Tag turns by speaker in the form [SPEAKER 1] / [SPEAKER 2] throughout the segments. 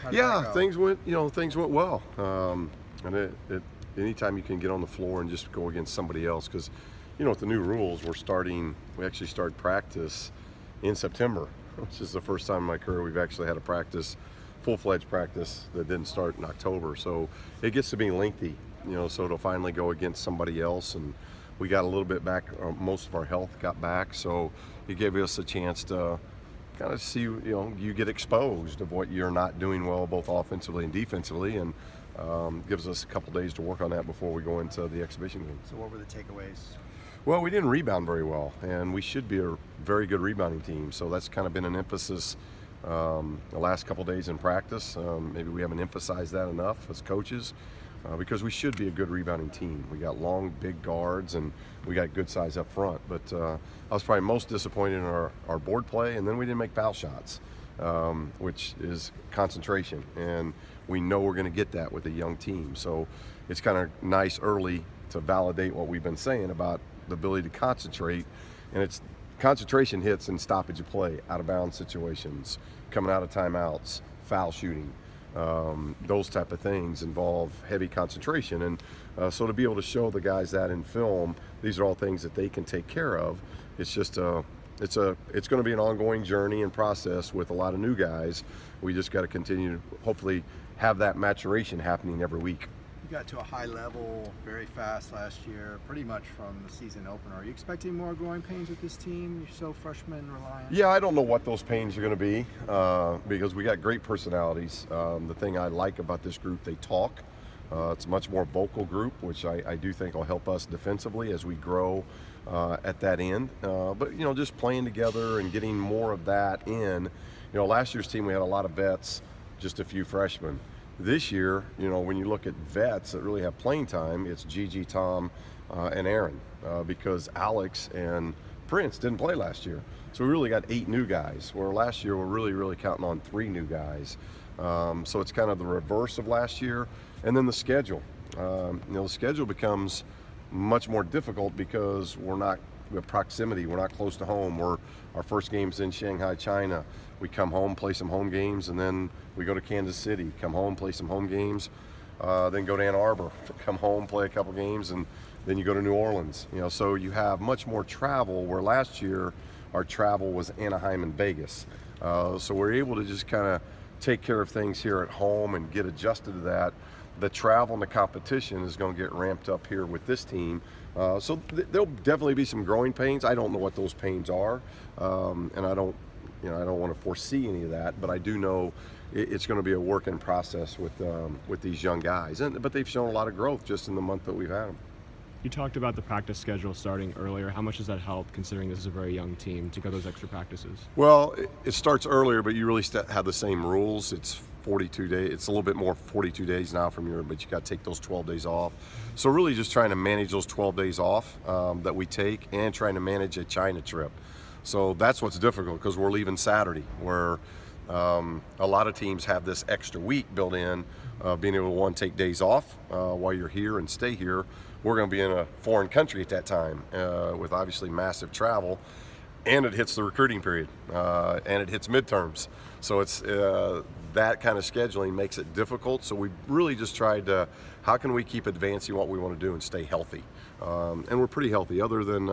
[SPEAKER 1] How did
[SPEAKER 2] Yeah,
[SPEAKER 1] that go?
[SPEAKER 2] things went well. And anytime you can get on the floor and just go against somebody else, because with the new rules, we actually start practice in September, which is the first time in my career we've actually had a full-fledged practice that didn't start in October. So it gets to be lengthy, so to finally go against somebody else, and we got a little bit back, most of our health got back, so it gave us a chance to kind of see, you get exposed of what you're not doing well, both offensively and defensively, and gives us a couple days to work on that before we go into the exhibition game.
[SPEAKER 1] So what were the takeaways?
[SPEAKER 2] Well, we didn't rebound very well, and we should be a very good rebounding team. So that's kind of been an emphasis the last couple days in practice. Maybe we haven't emphasized that enough as coaches, because we should be a good rebounding team. We got long, big guards, and we got good size up front. But I was probably most disappointed in our board play, and then we didn't make foul shots, which is concentration. And we know we're going to get that with a young team. So it's kind of nice early to validate what we've been saying about the ability to concentrate. And it's concentration hits in stoppage of play, out of bounds situations, coming out of timeouts, foul shooting. Those type of things involve heavy concentration, and so to be able to show the guys that in film, these are all things that they can take care of. It's just it's going to be an ongoing journey and process with a lot of new guys. We just got to continue to hopefully have that maturation happening every week.
[SPEAKER 1] You got to a high level very fast last year, pretty much from the season opener. Are you expecting more growing pains with this team? You're so freshman reliant.
[SPEAKER 2] Yeah, I don't know what those pains are going to be, because we got great personalities. The thing I like about this group, they talk. It's a much more vocal group, which I do think will help us defensively as we grow at that end. But just playing together and getting more of that in. Last year's team, we had a lot of vets, just a few freshmen. This year, when you look at vets that really have playing time, it's Gigi, Tom, and Aaron, because Alex and Prince didn't play last year. So we really got 8 new guys, where last year we're really, really counting on 3 new guys. So it's kind of the reverse of last year. And then the schedule. The schedule becomes much more difficult because we have proximity. We're not close to home. Our first game's in Shanghai, China. We come home, play some home games, and then we go to Kansas City, come home, play some home games, then go to Ann Arbor, come home, play a couple games, and then you go to New Orleans. So you have much more travel, where last year our travel was Anaheim and Vegas. So we're able to just kind of take care of things here at home and get adjusted to that. The travel and the competition is going to get ramped up here with this team. So there'll definitely be some growing pains. I don't know what those pains are, and I don't want to foresee any of that. But I do know it's going to be a work in process with these young guys. But they've shown a lot of growth just in the month that we've had them.
[SPEAKER 3] You talked about the practice schedule starting earlier. How much does that help, considering this is a very young team, to get those extra practices?
[SPEAKER 2] Well, it starts earlier, but you really have the same rules. It's 42 days. It's a little bit more 42 days now from here, but you got to take those 12 days off. So really just trying to manage those 12 days off that we take, and trying to manage a China trip. So that's what's difficult, because we're leaving Saturday, where a lot of teams have this extra week built in, being able to, take days off while you're here and stay here. We're going to be in a foreign country at that time, with obviously massive travel, and it hits the recruiting period, and it hits midterms. So it's that kind of scheduling makes it difficult. So we really just tried to, how can we keep advancing what we want to do and stay healthy? And we're pretty healthy, other than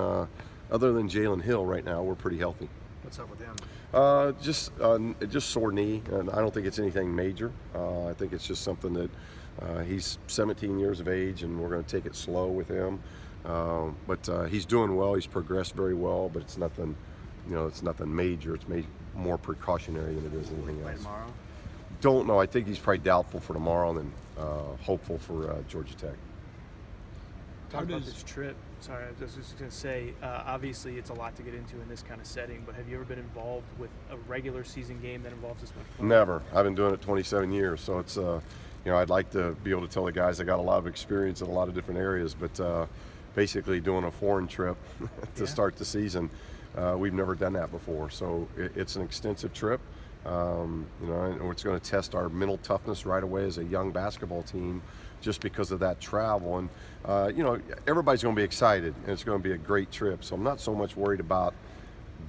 [SPEAKER 2] Jalen Hill right now. We're pretty healthy.
[SPEAKER 1] What's up with him?
[SPEAKER 2] Just sore knee, and I don't think it's anything major. I think it's just something that he's 17 years of age, and we're going to take it slow with him. But he's doing well. He's progressed very well, but it's nothing, it's nothing major. It's more precautionary than it is anything
[SPEAKER 1] Play
[SPEAKER 2] else.
[SPEAKER 1] tomorrow?
[SPEAKER 2] Don't know. I think he's probably doubtful for tomorrow, and then hopeful for Georgia Tech.
[SPEAKER 4] Talk about this trip. Sorry, I was just going to say, obviously it's a lot to get into in this kind of setting, but have you ever been involved with a regular season game that involves this much play?
[SPEAKER 2] Never. I've been doing it 27 years, so it's, I'd like to be able to tell the guys I got a lot of experience in a lot of different areas, but basically doing a foreign trip to start the season, we've never done that before. So it's an extensive trip, and it's going to test our mental toughness right away as a young basketball team, just because of that travel. And everybody's going to be excited, and it's going to be a great trip. So I'm not so much worried about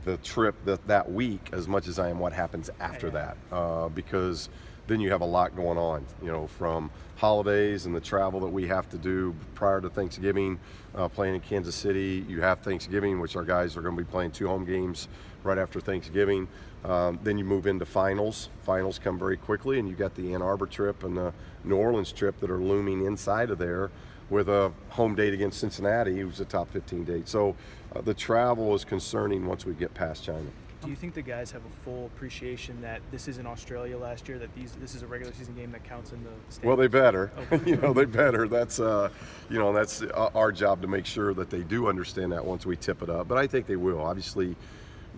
[SPEAKER 2] the trip that week as much as I am what happens after that, because then you have a lot going on, from holidays and the travel that we have to do prior to Thanksgiving, playing in Kansas City. You have Thanksgiving, which our guys are going to be playing 2 home games right after Thanksgiving. Then you move into finals. Finals come very quickly, and you got the Ann Arbor trip and the New Orleans trip that are looming inside of there, with a home date against Cincinnati, who's a top 15 date. So the travel is concerning once we get past China.
[SPEAKER 4] Do you think the guys have a full appreciation that this is in Australia last year, that this is a regular season game that counts in the standings?
[SPEAKER 2] Well, they better.
[SPEAKER 4] Okay.
[SPEAKER 2] They better. That's that's our job to make sure that they do understand that once we tip it up. But I think they will. Obviously,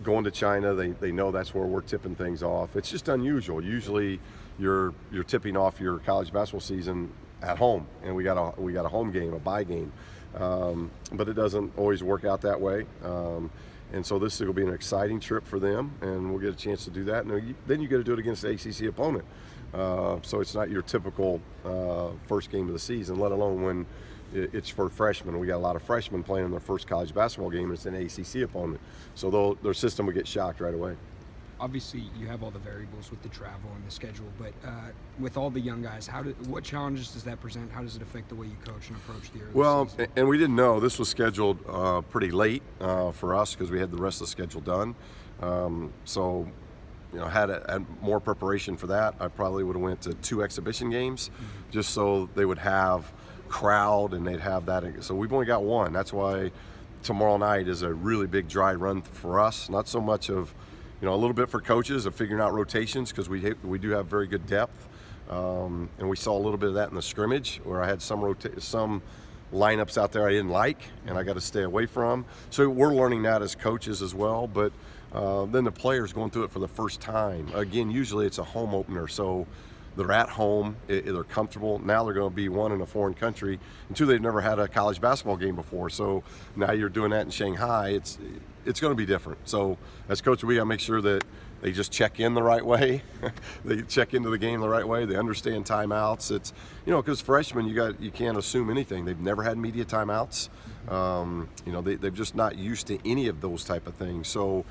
[SPEAKER 2] going to China, they know that's where we're tipping things off. It's just unusual. Usually, you're tipping off your college basketball season at home, and we got a home game, a bye game. But it doesn't always work out that way. And so this will be an exciting trip for them, and we'll get a chance to do that. And then you get to do it against an ACC opponent. So it's not your typical first game of the season, let alone when it's for freshmen. We got a lot of freshmen playing in their first college basketball game, and it's an ACC opponent. So their system will get shocked right away.
[SPEAKER 5] Obviously, you have all the variables with the travel and the schedule, but with all the young guys, what challenges does that present? How does it affect the way you coach and approach the early season?
[SPEAKER 2] And we didn't know. This was scheduled pretty late for us because we had the rest of the schedule done. So, had more preparation for that, I probably would have went to 2 exhibition games, just so they would have crowd and they'd have that. So we've only got 1. That's why tomorrow night is a really big dry run for us. Not so much of a little bit for coaches of figuring out rotations, because we do have very good depth, and we saw a little bit of that in the scrimmage where I had some lineups out there I didn't like and I got to stay away from. So we're learning that as coaches as well. But then the players going through it for the first time. Again, usually it's a home opener, so they're at home, they're comfortable. Now they're going to be 1 in a foreign country, and 2, they've never had a college basketball game before. So now you're doing that in Shanghai. It's going to be different. So as coach, we got to make sure that they just check in the right way. They check into the game the right way. They understand timeouts. It's because freshmen, you can't assume anything. They've never had media timeouts. They're just not used to any of those type of things. So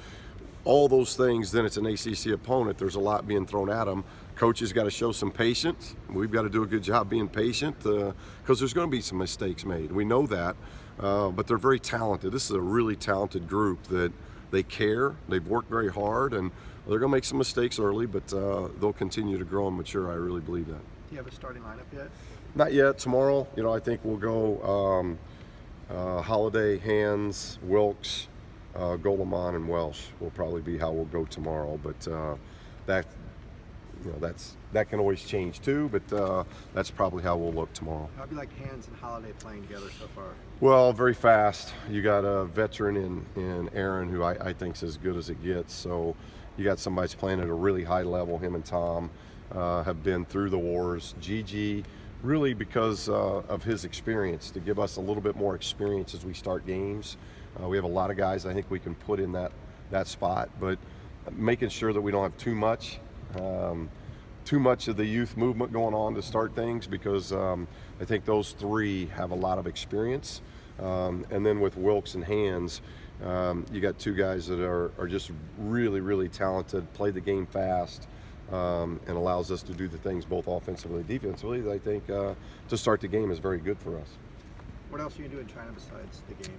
[SPEAKER 2] all those things, then it's an ACC opponent. There's a lot being thrown at them. Coaches got to show some patience. We've got to do a good job being patient, because there's going to be some mistakes made. We know that, but they're very talented. This is a really talented group that they care. They've worked very hard, and they're going to make some mistakes early, but they'll continue to grow and mature. I really believe that.
[SPEAKER 1] Do you have a starting lineup yet?
[SPEAKER 2] Not yet. Tomorrow, I think we'll go Holiday, Hands, Wilkes, Golemon, and Welsh will probably be how we'll go tomorrow. But that can always change too. But that's probably how we'll look tomorrow.
[SPEAKER 1] How'd you like Hands and Holiday playing together so far?
[SPEAKER 2] Well, very fast. You got a veteran in Aaron, who I think is as good as it gets. So you got somebody that's playing at a really high level. Him and Tom have been through the wars. Gigi, really because of his experience, to give us a little bit more experience as we start games. We have a lot of guys I think we can put in that spot, but making sure that we don't have too much of the youth movement going on to start things, because I think those 3 have a lot of experience. And then with Wilkes and Hands, you got 2 guys that are just really, really talented, play the game fast, and allows us to do the things both offensively and defensively that I think to start the game is very good for us.
[SPEAKER 1] What else are you going to do in China besides the game?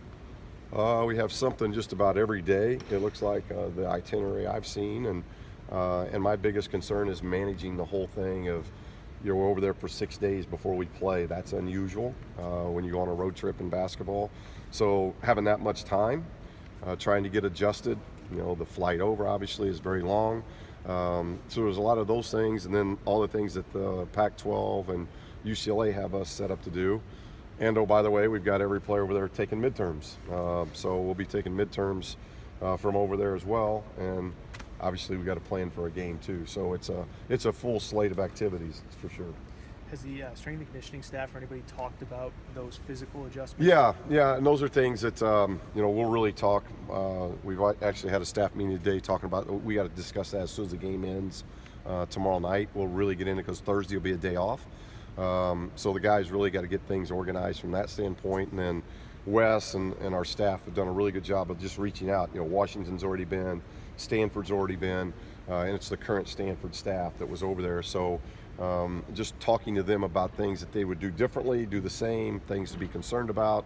[SPEAKER 2] We have something just about every day. It looks like the itinerary I've seen, and my biggest concern is managing the whole thing of, we're over there for 6 days before we play. That's unusual when you go on a road trip in basketball. So having that much time, trying to get adjusted. The flight over obviously is very long. So there's a lot of those things, and then all the things that the Pac-12 and UCLA have us set up to do. And oh, by the way, we've got every player over there taking midterms. So we'll be taking midterms from over there as well. And obviously we've got to plan for a game too. So it's a full slate of activities for sure.
[SPEAKER 4] Has the strength and conditioning staff or anybody talked about those physical adjustments?
[SPEAKER 2] Yeah, and those are things that we'll really talk. We've actually had a staff meeting today talking about. We got to discuss that as soon as the game ends tomorrow night. We'll really get into it because Thursday will be a day off. So the guys really got to get things organized from that standpoint, and then Wes and our staff have done a really good job of just reaching out. Washington's already been, Stanford's already been. and it's the current Stanford staff that was over there. So just talking to them about things that they would do differently, do the same, things to be concerned about.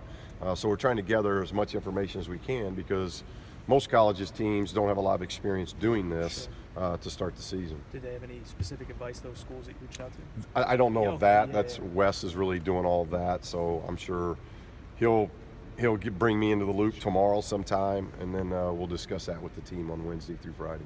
[SPEAKER 2] So we're trying to gather as much information as we can, because most colleges teams don't have a lot of experience doing this to start the season.
[SPEAKER 4] Did they have any specific advice, those schools that you reached out to?
[SPEAKER 2] I don't know
[SPEAKER 4] Yeah,
[SPEAKER 2] of that.
[SPEAKER 4] yeah,
[SPEAKER 2] That's
[SPEAKER 4] yeah.
[SPEAKER 2] Wes is really doing all of that, so I'm sure he'll bring me into the loop tomorrow sometime, and then we'll discuss that with the team on Wednesday through Friday.